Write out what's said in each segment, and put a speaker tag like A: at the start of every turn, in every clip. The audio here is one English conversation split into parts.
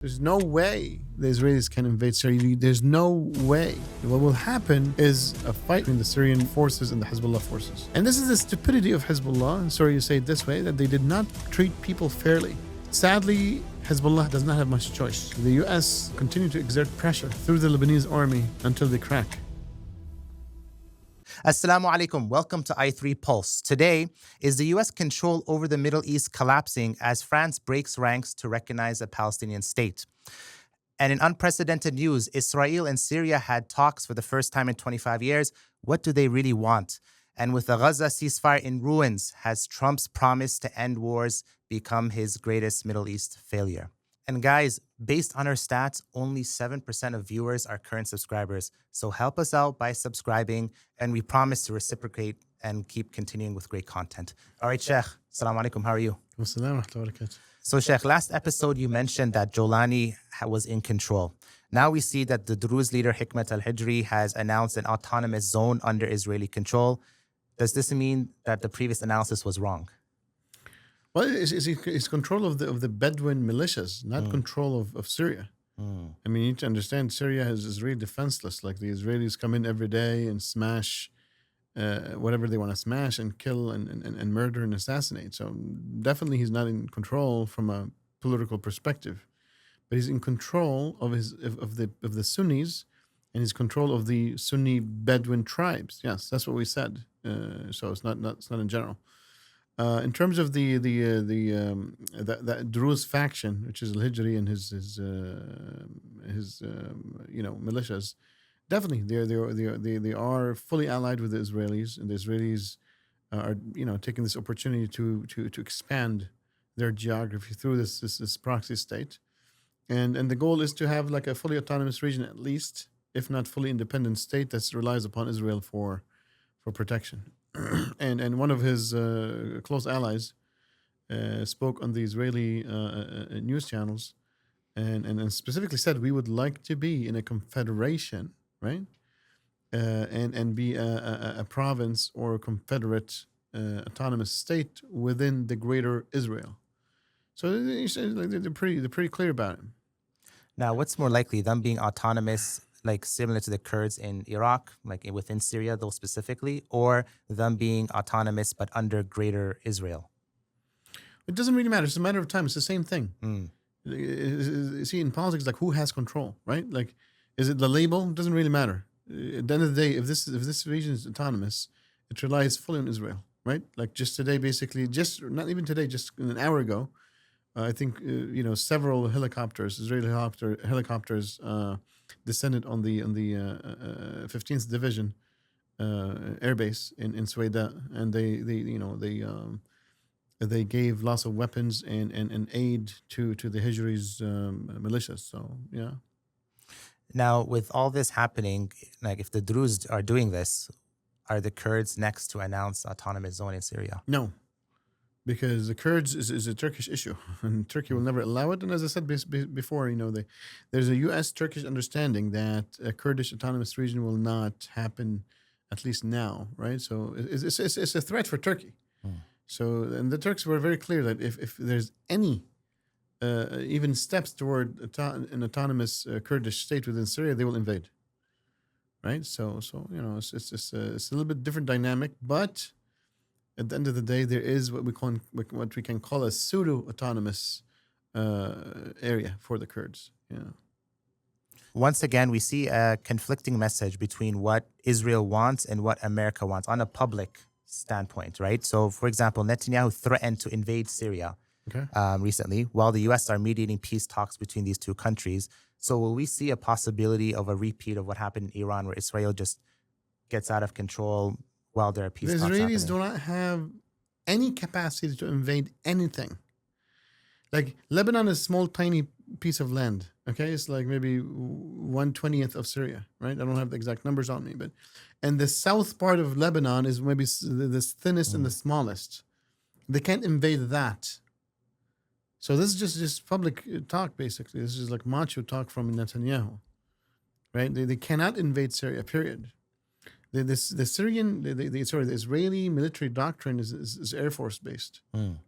A: There's no way the Israelis can invade Syria. There's no way. What will happen is a fight between the Syrian forces and the Hezbollah forces. And this is the stupidity of Hezbollah. Sorry to say it this way, that they did not treat people fairly. Sadly, Hezbollah does not have much choice. The U.S. continue to exert pressure through the Lebanese army until they crack.
B: Assalamu alaikum. Welcome to I3 Pulse. Today, is the U.S. control over the Middle East collapsing as France breaks ranks to recognize a Palestinian state? And in unprecedented news, Israel and Syria had talks for the first time in 25 years. What do they really want? And with the Gaza ceasefire in ruins, has Trump's promise to end wars become his greatest Middle East failure? And guys, based on our stats, only 7% of viewers are current subscribers. So help us out by subscribing, and we promise to reciprocate and keep continuing with great content. All right, Sheikh, assalamu alaikum, how are you? So Sheikh, last episode you mentioned that Jolani was in control. Now we see that the Druze leader Hikmet al-Hijri has announced an autonomous zone under Israeli control. Does this mean that the previous analysis was wrong?
A: Well, it's control of the Bedouin militias, not control of Syria. I mean, you need to understand Syria is really defenseless. Like the Israelis come in every day and smash whatever they want to smash and kill and murder and assassinate. So definitely he's not in control from a political perspective, but he's in control of the Sunnis, and he's control of the Sunni Bedouin tribes. Yes, that's what we said. So it's not in general. In terms of the Druze faction, which is al-Hijri and his militias, definitely they are fully allied with the Israelis, and the Israelis are taking this opportunity to expand their geography through this proxy state, and the goal is to have like a fully autonomous region, at least, if not fully independent state that relies upon Israel for protection. And one of his close allies spoke on the Israeli news channels and specifically said, we would like to be in a confederation, right? And be a province or a confederate autonomous state within the greater Israel. So they're pretty clear about it.
B: Now, what's more likely, them being autonomous, like similar to the Kurds in Iraq, like within Syria, though specifically, or them being autonomous but under greater Israel?
A: It doesn't really matter. It's a matter of time. It's the same thing. You see, in politics, like who has control, right? Like, is it the label? It doesn't really matter. At the end of the day, if this region is autonomous, it relies fully on Israel, right? Like just today, basically, not even today, just an hour ago, I think several Israeli helicopters, descended on the 15th Division airbase in Sweda, and they gave lots of weapons and aid to the Hijri's militias. So yeah.
B: Now, with all this happening, like if the Druze are doing this, are the Kurds next to announce autonomous zone in Syria?
A: No. Because the Kurds is a Turkish issue, and Turkey will never allow it. And as I said before, there's a U.S.-Turkish understanding that a Kurdish autonomous region will not happen, at least now, right? So it's a threat for Turkey. So, and the Turks were very clear that if there's any even steps toward an autonomous Kurdish state within Syria, they will invade, right? So it's a little bit different dynamic, but at the end of the day, there is what we can call a pseudo-autonomous area for the Kurds. Yeah.
B: Once again, we see a conflicting message between what Israel wants and what America wants on a public standpoint, right? So, for example, Netanyahu threatened to invade Syria recently, while the U.S. are mediating peace talks between these two countries. So, will we see a possibility of a repeat of what happened in Iran, where Israel just gets out of control while there are peace talks happening?
A: The Israelis do not have any capacity to invade anything. Like Lebanon is a small, tiny piece of land. Okay, it's like maybe 1/20th of Syria, right? I don't have the exact numbers on me, and the south part of Lebanon is maybe the thinnest and the smallest. They can't invade that. So this is just public talk, basically. This is like macho talk from Netanyahu, right? They cannot invade Syria. Period. The Israeli military doctrine is Air Force based.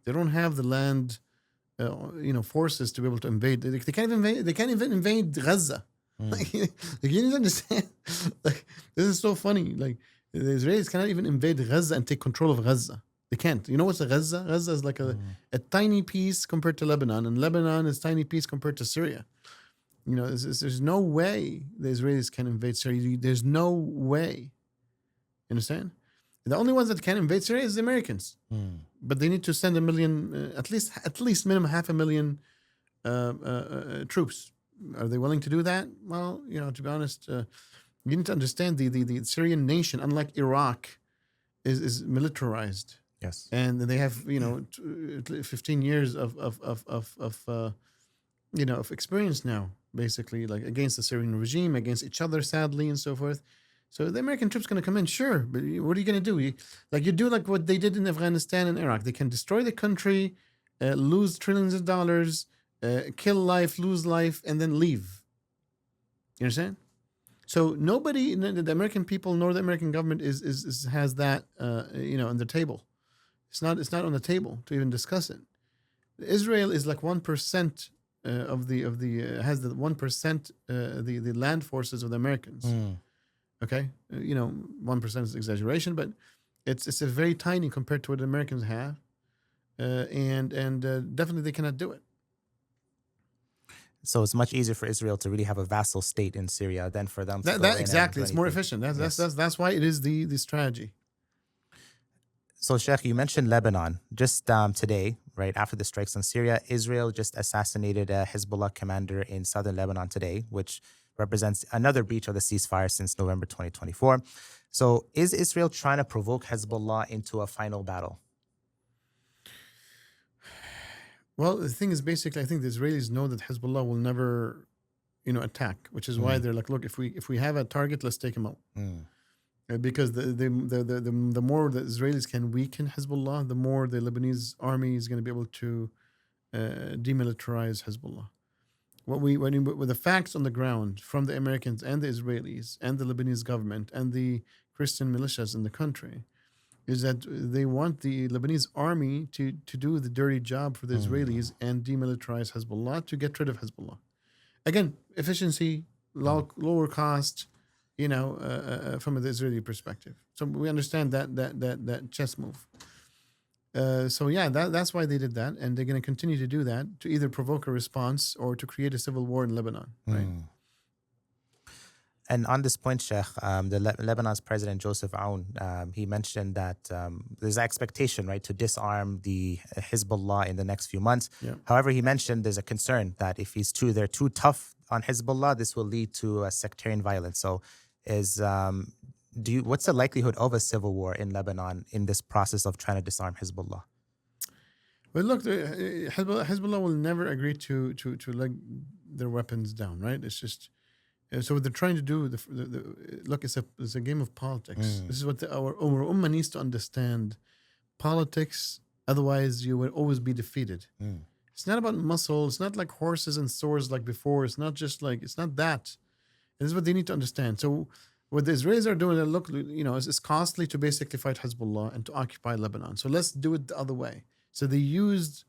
A: They don't have the land forces to be able to invade. They can't even invade. They can't even invade Gaza. Like, you need to understand. Like, this is so funny. Like, the Israelis cannot even invade Gaza and take control of Gaza. They can't. You know what's a Gaza? Gaza is like a tiny piece compared to Lebanon, and Lebanon is a tiny piece compared to Syria. There's no way the Israelis can invade Syria. There's no way. You understand? The only ones that can invade Syria is the Americans. But they need to send 1 million, at least minimum 500,000 troops. Are they willing to do that? Well, to be honest, you need to understand the Syrian nation, unlike Iraq, is militarized.
B: Yes.
A: And they have 15 years of experience now, basically, like against the Syrian regime, against each other, sadly, and so forth. So the American troops going to come in, sure, but what are you going to do? You do like what they did in Afghanistan and Iraq. They can destroy the country, lose trillions of dollars, kill life, lose life, and then leave. You understand? So nobody, the American people nor the American government has that on the table. It's not on the table to even discuss it. Israel is like 1% has the 1% the land forces of the Americans. Okay, 1% is exaggeration, but it's a very tiny compared to what the Americans have, and definitely they cannot do it.
B: So it's much easier for Israel to really have a vassal state in Syria than for them to go in
A: exactly.
B: And
A: it's more efficient. That's why it is the strategy.
B: So, Sheikh, you mentioned Lebanon. Just today, right after the strikes on Syria, Israel just assassinated a Hezbollah commander in southern Lebanon today, which represents another breach of the ceasefire since November 2024. So is Israel trying to provoke Hezbollah into a final battle?
A: Well, the thing is, basically, I think the Israelis know that Hezbollah will never, attack, which is why they're like, look, if we have a target, let's take him out. Because the more the Israelis can weaken Hezbollah, the more the Lebanese army is going to be able to demilitarize Hezbollah. With the facts on the ground from the Americans and the Israelis and the Lebanese government and the Christian militias in the country, is that they want the Lebanese army to do the dirty job for the Israelis and demilitarize Hezbollah to get rid of Hezbollah. Again, efficiency, lower cost, from the Israeli perspective. So we understand that chess move. That's why they did that, and they're going to continue to do that to either provoke a response or to create a civil war in Lebanon, right?
B: And on this point, Sheikh, Lebanon's president, Joseph Aoun, he mentioned that there's an expectation, right, to disarm the Hezbollah in the next few months.
A: Yeah.
B: However, he mentioned there's a concern that if they're too tough on Hezbollah, this will lead to a sectarian violence. So what's the likelihood of a civil war in Lebanon in this process of trying to disarm Hezbollah?
A: Well, look, Hezbollah will never agree to let their weapons down, right? It's just so what they're trying to do. Look, it's a game of politics. This is what our Ummah needs to understand: politics. Otherwise, you will always be defeated. It's not about muscle. It's not like horses and swords like before. It's not that. This is what they need to understand. So what the Israelis are doing, look, it's costly to basically fight Hezbollah and to occupy Lebanon. So let's do it the other way. So they used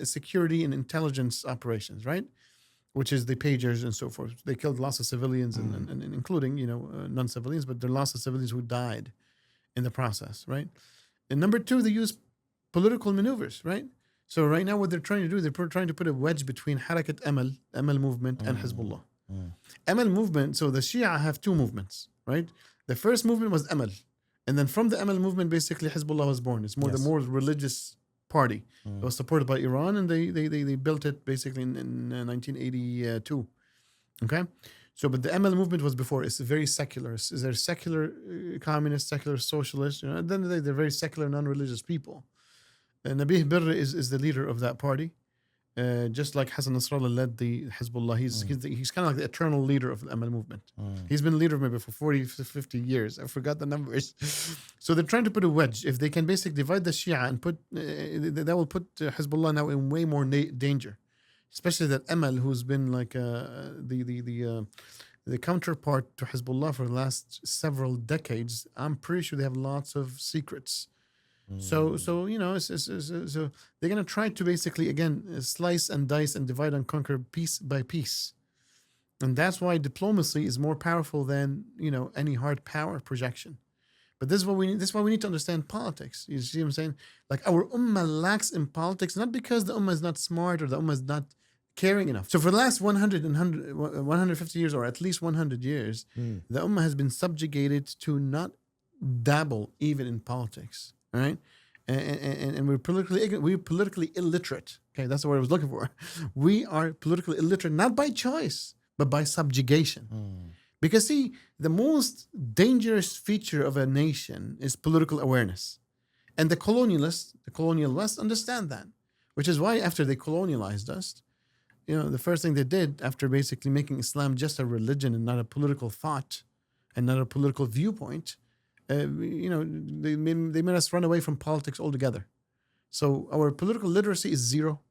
A: security and intelligence operations, right? Which is the pagers and so forth. They killed lots of civilians, and including, non-civilians, but there are lots of civilians who died in the process, right? And number two, they use political maneuvers, right? So right now what they're trying to do, they're trying to put a wedge between Harakat Amal movement and Hezbollah. Amal movement, so the Shia have two movements, right? The first movement was Amal. And then from the Amal movement, basically Hezbollah was born. It's the more religious party. It was supported by Iran, and they built it basically in 1982. Okay? So, but the Amal movement was before. It's very secular. They're secular communist, secular socialist. At the end of the day, they're very secular, non-religious people. Nabih Berri is the leader of that party. Just like Hassan Nasrallah led the Hezbollah, he's kind of like the eternal leader of the Amal movement. He's been leader maybe for 40, 50 years. I forgot the numbers. So they're trying to put a wedge. If they can basically divide the Shia and that will put Hezbollah now in way more danger. Especially that Amal, who's been like the counterpart to Hezbollah for the last several decades. I'm pretty sure they have lots of secrets. So so they're gonna try to basically again slice and dice and divide and conquer piece by piece, and that's why diplomacy is more powerful than any hard power projection. But this is what we need. This is why we need to understand politics. You see what I'm saying? Like our ummah lacks in politics, not because the ummah is not smart or the ummah is not caring enough. So for the last 150 years, or at least 100 years, the ummah has been subjugated to not dabble even in politics. All right, and we're politically ignorant. We're politically illiterate. Okay, that's the word I was looking for. We are politically illiterate, not by choice, but by subjugation. Because see, the most dangerous feature of a nation is political awareness. And the colonialists, the colonial West, understand that. Which is why after they colonialized us, the first thing they did after basically making Islam just a religion and not a political thought and not a political viewpoint, they made us run away from politics altogether. So our political literacy is zero,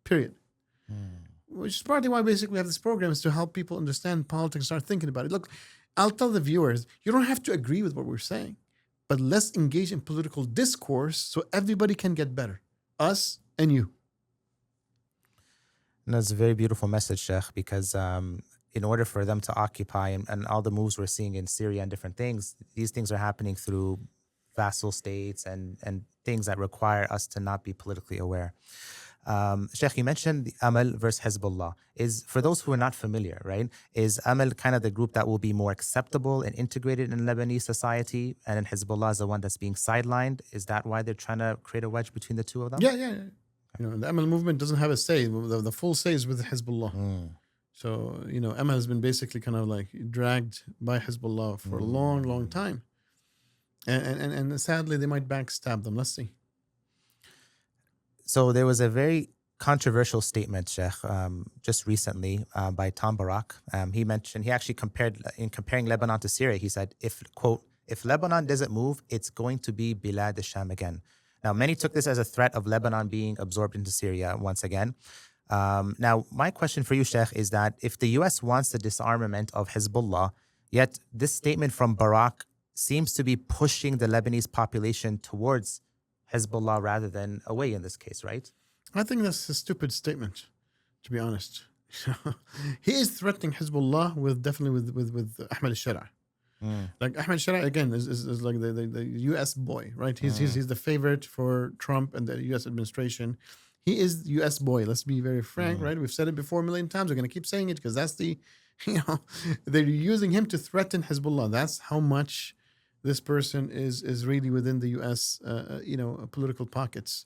A: period. Which is partly why basically we have this program, is to help people understand politics and start thinking about it. Look, I'll tell the viewers, you don't have to agree with what we're saying, but let's engage in political discourse so everybody can get better. Us and you.
B: And that's a very beautiful message, Sheikh, because in order for them to occupy and all the moves we're seeing in Syria and different things, these things are happening through vassal states and things that require us to not be politically aware. Sheikh, you mentioned the Amal versus Hezbollah. For those who are not familiar, right, is Amal kind of the group that will be more acceptable and integrated in Lebanese society, and then Hezbollah is the one that's being sidelined? Is that why they're trying to create a wedge between the two of them?
A: Yeah. The Amal movement doesn't have a say. The full say is with Hezbollah. So, Amal has been basically kind of like dragged by Hezbollah for a long, long time. And sadly, they might backstab them. Let's see.
B: So there was a very controversial statement, Sheikh, just recently by Tom Barrack. He actually comparing Lebanon to Syria, he said, if Lebanon doesn't move, it's going to be Bilad al-Sham again. Now, many took this as a threat of Lebanon being absorbed into Syria once again. Now, my question for you, Sheikh, is that if the U.S. wants the disarmament of Hezbollah, yet this statement from Barrack seems to be pushing the Lebanese population towards Hezbollah rather than away in this case, right?
A: I think that's a stupid statement, to be honest. He is threatening Hezbollah with Ahmed al-Shara. Like Ahmed al-Shara again is like the U.S. boy, right? He's the favorite for Trump and the U.S. administration. He is the U.S. boy. Let's be very frank, right? We've said it before a million times. We're going to keep saying it because that's they're using him to threaten Hezbollah. That's how much this person is really within the U.S. Political pockets.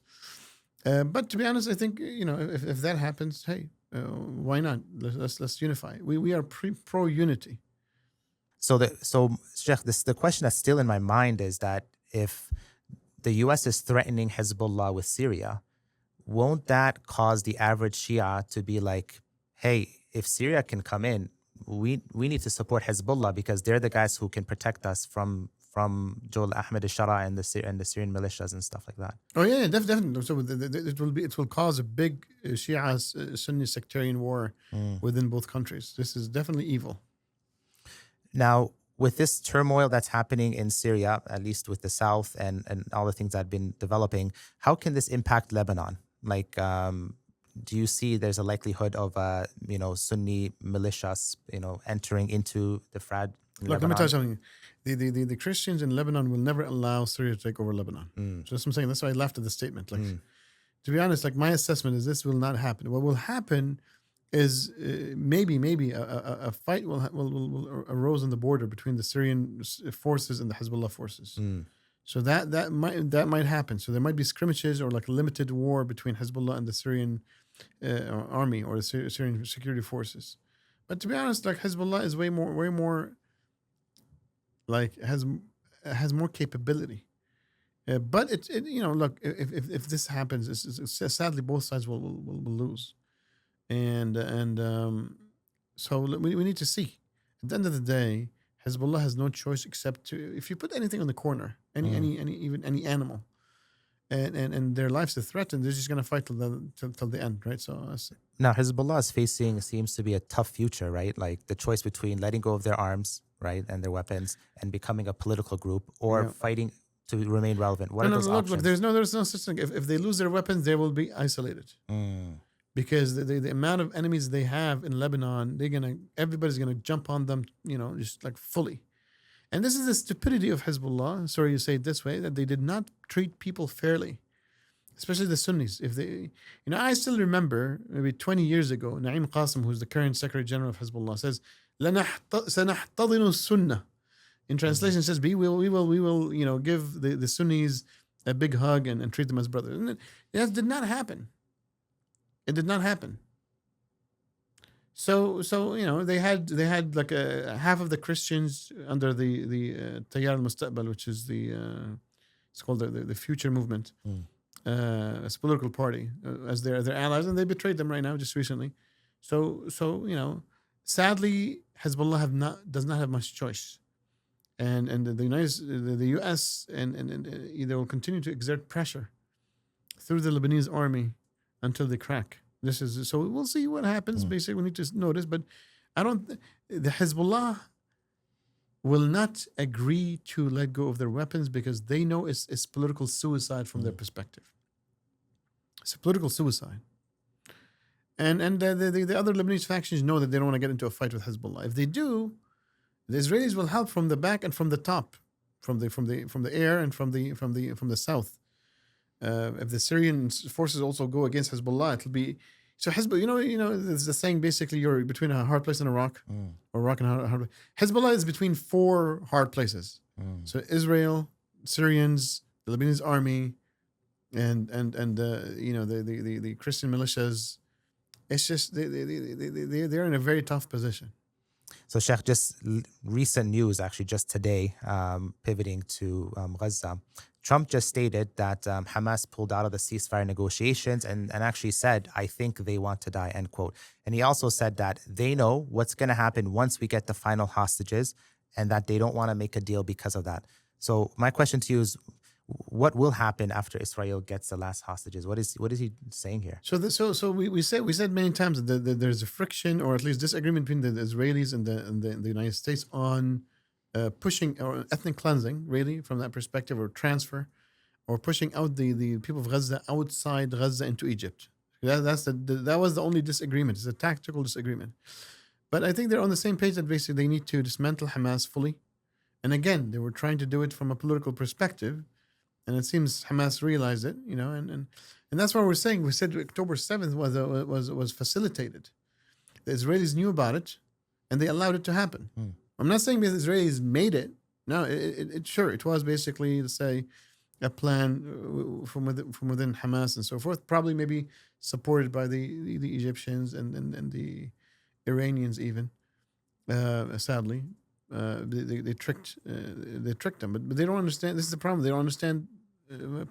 A: But to be honest, I think if that happens, hey, why not? Let's unify. We are pro unity.
B: So Sheikh, the question that's still in my mind is that if the U.S. is threatening Hezbollah with Syria, won't that cause the average Shia to be like, hey, if Syria can come in, we need to support Hezbollah because they're the guys who can protect us from Ahmed al-Shara and the Syrian militias and stuff like that.
A: Oh yeah, definitely. So it will cause a big Shia Sunni sectarian war within both countries. This is definitely evil.
B: Now, with this turmoil that's happening in Syria, at least with the south and all the things that have been developing, how can this impact Lebanon? Like, do you see there's a likelihood of Sunni militias entering into the Frad?
A: Look, let me tell you something. The Christians in Lebanon will never allow Syria to take over Lebanon. So that's what I'm saying. That's why I laughed at the statement. Like, to be honest, like my assessment is this will not happen. What will happen is maybe a fight will arose on the border between the Syrian forces and the Hezbollah forces. So that might happen. So there might be skirmishes or like a limited war between Hezbollah and the Syrian army or the Syrian security forces. But to be honest, like Hezbollah is way more like has more capability. But look, if this happens, it's sadly both sides will lose. And so we need to see. At the end of the day, Hezbollah has no choice except to, if you put anything on the corner, any animal, and their lives are threatened, they're just going to fight till the end, right? So
B: now Hezbollah is facing seems to be a tough future, right? Like the choice between letting go of their arms, right, and their weapons, and becoming a political group, or fighting to remain relevant? What
A: No,
B: are
A: no,
B: those
A: look,
B: options?
A: there's no such thing. If they lose their weapons, they will be isolated. Because the amount of enemies they have in Lebanon, everybody's gonna jump on them, just like fully. And this is the stupidity of Hezbollah. Sorry to say it this way, that they did not treat people fairly, especially the Sunnis. If they, I still remember maybe 20 years ago, Naim Qasim, who's the current Secretary General of Hezbollah, says, "سنحتضن السنة." In translation, it says, we will, give the Sunnis a big hug and treat them as brothers. And that did not happen. It did not happen. So they had like half of the Christians under the Tayyar al-Mustaqbal, which is it's called the Future Movement, as a political party, as their allies, and they betrayed them right now just recently. So sadly, Hezbollah does not have much choice, and the U.S. and they will continue to exert pressure through the Lebanese army until they crack. So we'll see what happens. Basically, we need to notice, but the Hezbollah will not agree to let go of their weapons because they know it's political suicide from their perspective. It's a political suicide. And the other Lebanese factions know that they don't want to get into a fight with Hezbollah. If they do, the Israelis will help from the back and from the top, from the air and from the south. If the Syrian forces also go against Hezbollah, it'll be so Hezbollah. There's the saying basically you're between a hard place and a rock, or rock and a hard place. Hezbollah is between four hard places. So Israel, Syrians, the Lebanese army, and the Christian militias. It's just they're in a very tough position.
B: So, Sheikh, just recent news, actually, just today, pivoting to Gaza. Trump just stated that Hamas pulled out of the ceasefire negotiations and actually said, "I think they want to die," end quote. And he also said that they know what's going to happen once we get the final hostages and that they don't want to make a deal because of that. So my question to you is, what will happen after Israel gets the last hostages? What is he saying here?
A: So we said many times that there's a friction or at least disagreement between the Israelis and the United States on pushing or ethnic cleansing, really, from that perspective, or transfer, or pushing out the people of Gaza outside Gaza into Egypt. That was the only disagreement. It's a tactical disagreement. But I think they're on the same page that basically they need to dismantle Hamas fully. And again, they were trying to do it from a political perspective. And it seems Hamas realized it, and that's why we said October 7th was facilitated. The Israelis knew about it, and they allowed it to happen. I'm not saying the Israelis made it. No, it was basically, let's say, a plan from within Hamas and so forth. Probably maybe supported by the Egyptians and the Iranians even. Sadly, they tricked them, but they don't understand. This is the problem. They don't understand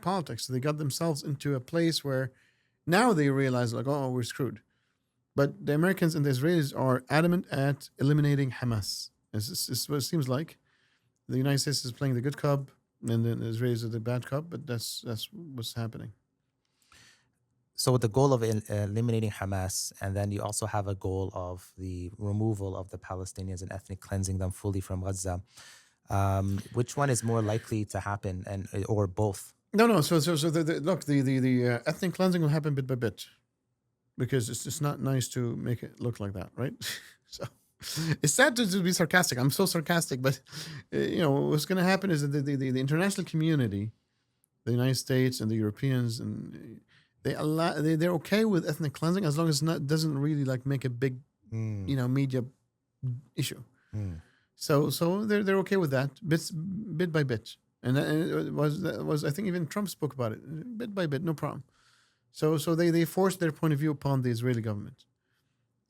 A: politics. So they got themselves into a place where now they realize, like, oh, we're screwed. But the Americans and the Israelis are adamant at eliminating Hamas. It's what it seems like. The United States is playing the good cop, and the Israelis are the bad cop. But that's what's happening.
B: So with the goal of eliminating Hamas, and then you also have a goal of the removal of the Palestinians and ethnic cleansing them fully from Gaza. Which one is more likely to happen, or both?
A: No. So the ethnic cleansing will happen bit by bit, because it's not nice to make it look like that, right? So it's sad to be sarcastic. I'm so sarcastic, but what's going to happen is that the international community, the United States and the Europeans, and they're okay with ethnic cleansing as long as it doesn't really like make a big media issue. So they're okay with that bit by bit, and it was I think even Trump spoke about it bit by bit, no problem. So they forced their point of view upon the Israeli government,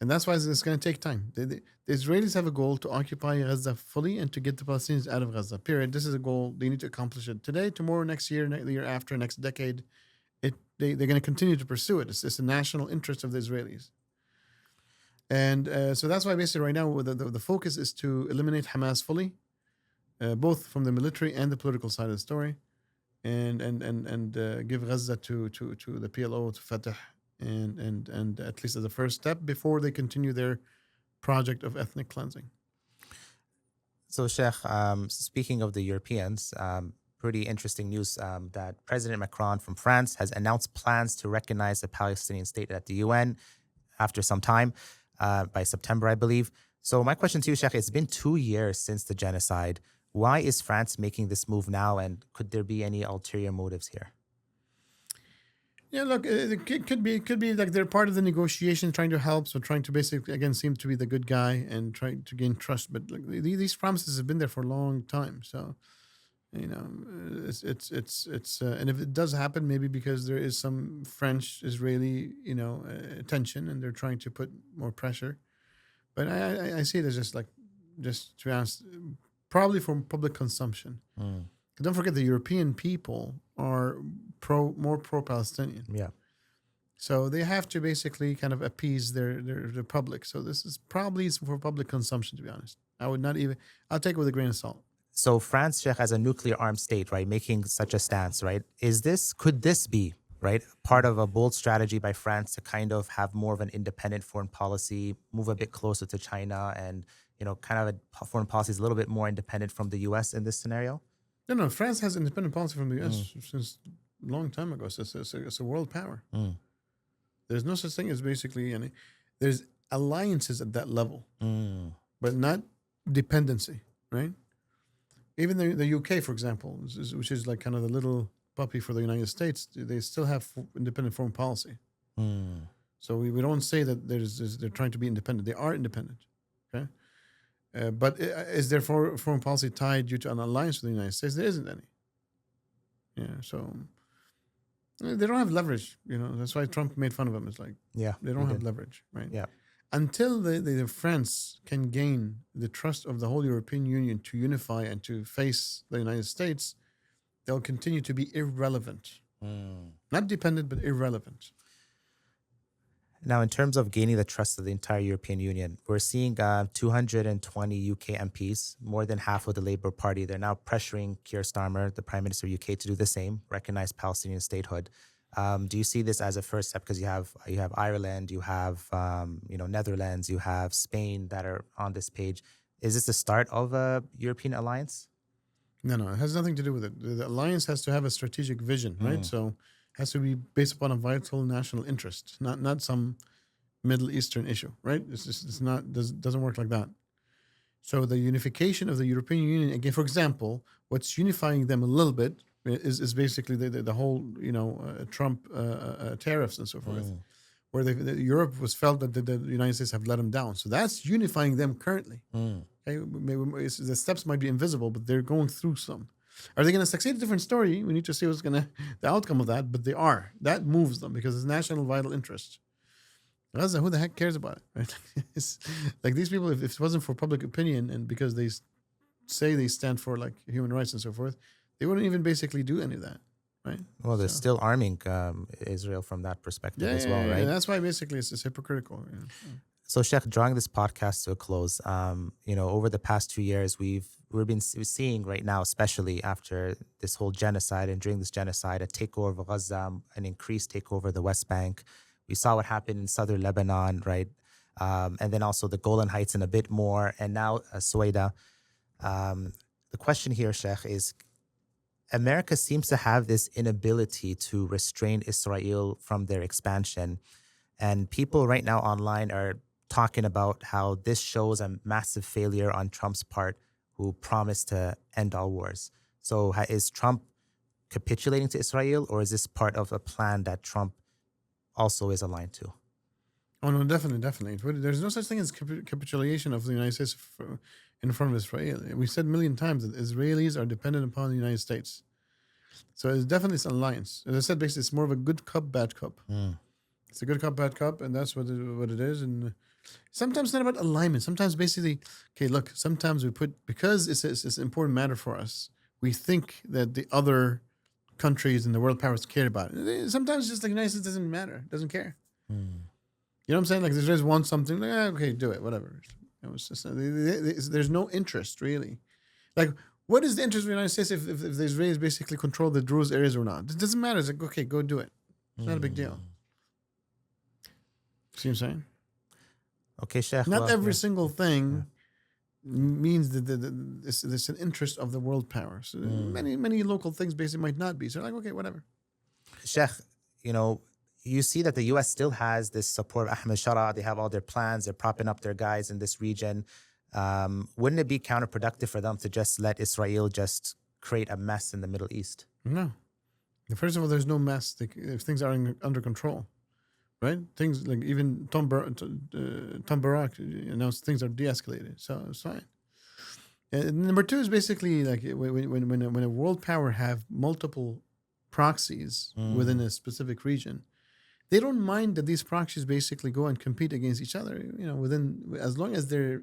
A: and that's why it's going to take time. The Israelis have a goal to occupy Gaza fully and to get the Palestinians out of Gaza. Period. This is a goal. They need to accomplish it today, tomorrow, next year, the year after, next decade. They're going to continue to pursue it. It's a national interest of the Israelis. And so that's why basically right now the focus is to eliminate Hamas fully, both from the military and the political side of the story, and give Gaza to the PLO, to Fatah, and at least as a first step before they continue their project of ethnic cleansing.
B: So, Sheikh, speaking of the Europeans, pretty interesting news that President Macron from France has announced plans to recognize the Palestinian state at the UN after some time, by September, I believe. So my question to you, Sheikh, it's been 2 years since the genocide. Why is France making this move now, and could there be any ulterior motives here?
A: Yeah, look, it could be like they're part of the negotiation, trying to help, so trying to basically again seem to be the good guy and trying to gain trust. But like these promises have been there for a long time, so and if it does happen, maybe because there is some French-Israeli tension, and they're trying to put more pressure. But I see it as just to be honest, probably for public consumption.
B: Mm.
A: Don't forget the European people are more pro-Palestinian.
B: Yeah.
A: So they have to basically kind of appease their public. So this is probably for public consumption, to be honest. I'll take it with a grain of salt.
B: So France, Sheikh, as a nuclear armed state, right, making such a stance, right? Could this be, right, part of a bold strategy by France to kind of have more of an independent foreign policy, move a bit closer to China, and kind of a foreign policy is a little bit more independent from the U.S. in this scenario?
A: No. France has independent policy from the U.S. since a long time ago. So it's a world power.
B: Mm.
A: There's no such thing as basically any. There's alliances at that level, but not dependency, right? Even the UK, for example, which is like kind of the little puppy for the United States, they still have independent foreign policy.
B: Mm.
A: So we don't say that they're trying to be independent. They are independent, okay? But is their foreign policy tied due to an alliance with the United States? There isn't any. Yeah, so they don't have leverage. That's why Trump made fun of them. It's like they don't have leverage, right?
B: Yeah.
A: Until the France can gain the trust of the whole European Union to unify and to face the United States, they'll continue to be irrelevant. Not dependent, but irrelevant.
B: Now, in terms of gaining the trust of the entire European Union, we're seeing 220 UK MPs, more than half of the Labour Party. They're now pressuring Keir Starmer, the Prime Minister of UK, to do the same, recognize Palestinian statehood. Do you see this as a first step? Because you have Ireland, you have Netherlands, you have Spain that are on this page. Is this the start of a European alliance?
A: No, it has nothing to do with it. The alliance has to have a strategic vision, right? So it has to be based upon a vital national interest, not some Middle Eastern issue, right? It's not doesn't work like that. So the unification of the European Union, again, for example, what's unifying them a little bit is basically the whole Trump tariffs and so forth, where Europe was felt that the United States have let them down. So that's unifying them currently. Okay? Maybe the steps might be invisible, but they're going through some. Are they going to succeed? A different story. We need to see the outcome of that. But they are. That moves them because it's national vital interest. Gaza, who the heck cares about it? Right? It's like these people, if it wasn't for public opinion and because they say they stand for like human rights and so forth, they wouldn't even basically do any of that, right?
B: Well, they're still arming Israel from that perspective as well, right?
A: Yeah, that's why basically it's hypocritical.
B: So, Sheikh, drawing this podcast to a close, over the past 2 years, we've been seeing right now, especially after this whole genocide and during this genocide, a takeover of Gaza, an increased takeover of the West Bank. We saw what happened in southern Lebanon, right? And then also the Golan Heights and a bit more, and now Suwaida. The question here, Sheikh, is America seems to have this inability to restrain Israel from their expansion. And people right now online are talking about how this shows a massive failure on Trump's part, who promised to end all wars. So is Trump capitulating to Israel, or is this part of a plan that Trump also is aligned to?
A: Oh, no, definitely. There's no such thing as capitulation of the United States in front of Israel. We said a million times that Israelis are dependent upon the United States. So it's definitely an alliance. As I said, basically, it's more of a good cup, bad cup. It's a good cup, bad cup, and that's what it is. And sometimes it's not about alignment. Sometimes basically, okay, look, sometimes we because it's an important matter for us, we think that the other countries and the world powers care about it. Sometimes just like the United States doesn't matter, doesn't care. You know what I'm saying? Like the Israelis want something, like, okay, do it, whatever. It's just, there's no interest really. Like, what is the interest of the United States if the Israelis basically control the Druze areas or not? It doesn't matter. It's like, okay, go do it. It's not a big deal. See what I'm saying?
B: Okay, Sheikh.
A: Not every single thing means that this an interest of the world powers. Many local things basically might not be. So like, okay, whatever.
B: Sheikh, you see that the U.S. still has this support of Ahmed Shara. They have all their plans. They're propping up their guys in this region. Wouldn't it be counterproductive for them to just let Israel just create a mess in the Middle East?
A: No. First of all, there's no mess if things are under control, right? Things like even Tom Barrack announced things are de-escalated, so it's fine. Number two is basically like when a world power have multiple proxies within a specific region, they don't mind that these proxies basically go and compete against each other. Within as long as the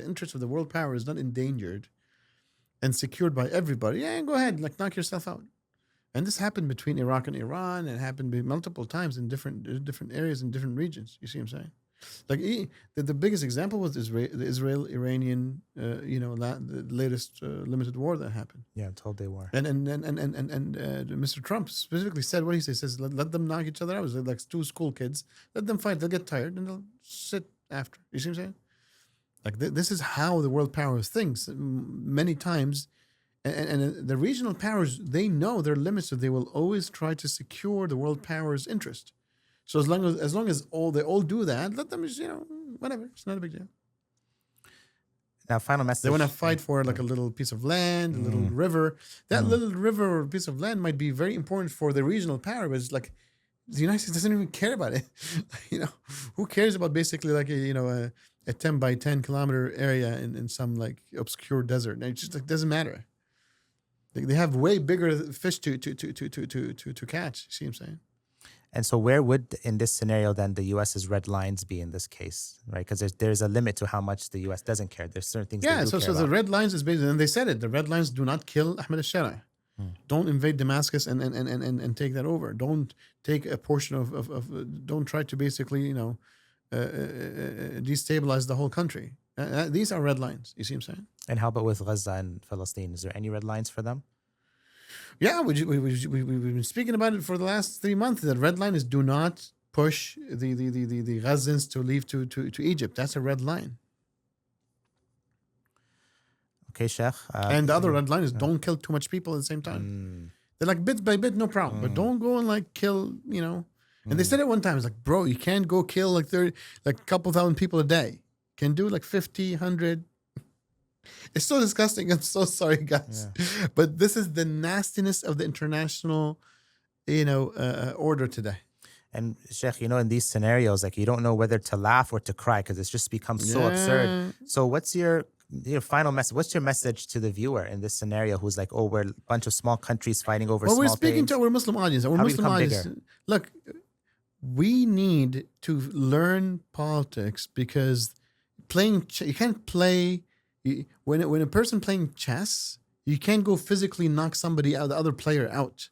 A: interest of the world power is not endangered and secured by everybody, go ahead, like knock yourself out. And this happened between Iraq and Iran, and happened multiple times in different areas and different regions. You see what I'm saying? Like the biggest example was the Israel-Iranian, the latest limited war that happened.
B: Yeah, 12-day war.
A: And Mr. Trump specifically said what he says. He says let them knock each other out. It was like two school kids. Let them fight. They'll get tired and they'll sit after. You see what I'm saying? Like this is how the world powers thinks many times. And the regional powers, they know their limits, so they will always try to secure the world powers' interest. So as long as they all do that, let them just, whatever. It's not a big deal.
B: Now, final message.
A: They want to fight for like a little piece of land, a little river. That little river or piece of land might be very important for the regional power, but it's like the United States doesn't even care about it. Who cares about basically like a 10 by 10 kilometer area in some like obscure desert? It just like doesn't matter. They have way bigger fish to catch. See what I'm saying?
B: And so where would, in this scenario, then the U.S.'s red lines be in this case, right? Because there's a limit to how much the U.S. doesn't care. There's certain things they do care
A: so the
B: about.
A: red lines is basically, and they said it, the red lines do not kill Ahmed al-Shara. Don't invade Damascus and take that over. Don't take a portion of don't try to basically, destabilize the whole country. These are red lines. You see what I'm saying?
B: And how about with Gaza and Palestine? Is there any red lines for them?
A: Yeah, we've been speaking about it for the last 3 months. The red line is do not push the Gazans to leave to Egypt. That's a red line.
B: Okay, Sheikh.
A: And the other red line is don't kill too much people at the same time. They're like bit by bit, no problem. But don't go and like kill, And they said it one time. It's like, bro, you can't go kill like 30, like a couple thousand people a day. Can do like 50, 100. It's so disgusting. I'm so sorry, guys. Yeah. But this is the nastiness of the international, order today.
B: And Sheikh, in these scenarios, like you don't know whether to laugh or to cry because it's just become so absurd. So what's your final message? What's your message to the viewer in this scenario who's like, we're a bunch of small countries fighting over small things?
A: We're speaking to our Muslim audience. Our Muslim audience. Look, we need to learn politics because you can't play... When a person playing chess, you can't go physically knock somebody out, the other player out.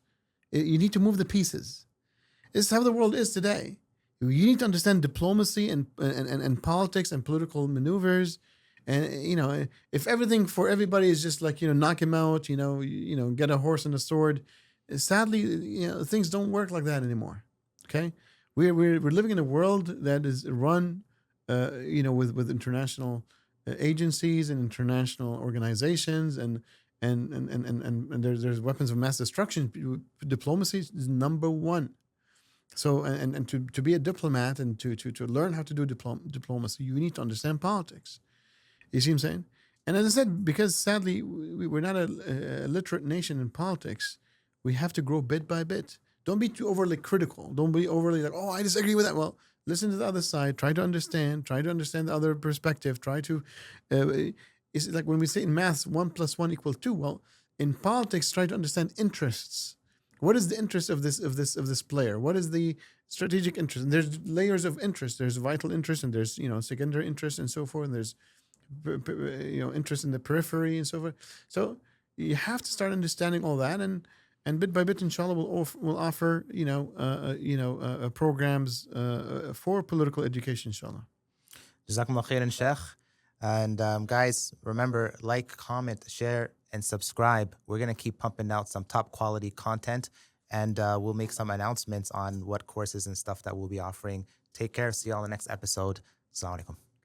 A: You need to move the pieces. This is how the world is today. You need to understand diplomacy and politics and political maneuvers. And if everything for everybody is just like knock him out, get a horse and a sword. Sadly, things don't work like that anymore. Okay, we're living in a world that is run, with international agencies and international organizations and there's weapons of mass destruction. Diplomacy is number one. So and to be a diplomat and to learn how to do diplomacy, you need to understand politics. You see what I'm saying? And as I said, because sadly we're not a literate nation in politics, we have to grow bit by bit. Don't be too overly critical. Don't be overly like, I disagree with that. Well, listen to the other side. Try to understand the other perspective. Try to, it's like when we say in maths, 1 + 1 = 2. Well, in politics, try to understand interests. What is the interest of this player? What is the strategic interest? And there's layers of interest. There's vital interest, and there's secondary interest, and so forth. And there's interest in the periphery, and so forth. So you have to start understanding all that, and bit by bit, inshallah, we'll offer programs for political education, inshallah.
B: Jazakumullah khairan, Sheikh. And guys, remember, like, comment, share, and subscribe. We're going to keep pumping out some top quality content, and we'll make some announcements on what courses and stuff that we'll be offering. Take care. See you all in the next episode. Assalamu alaikum.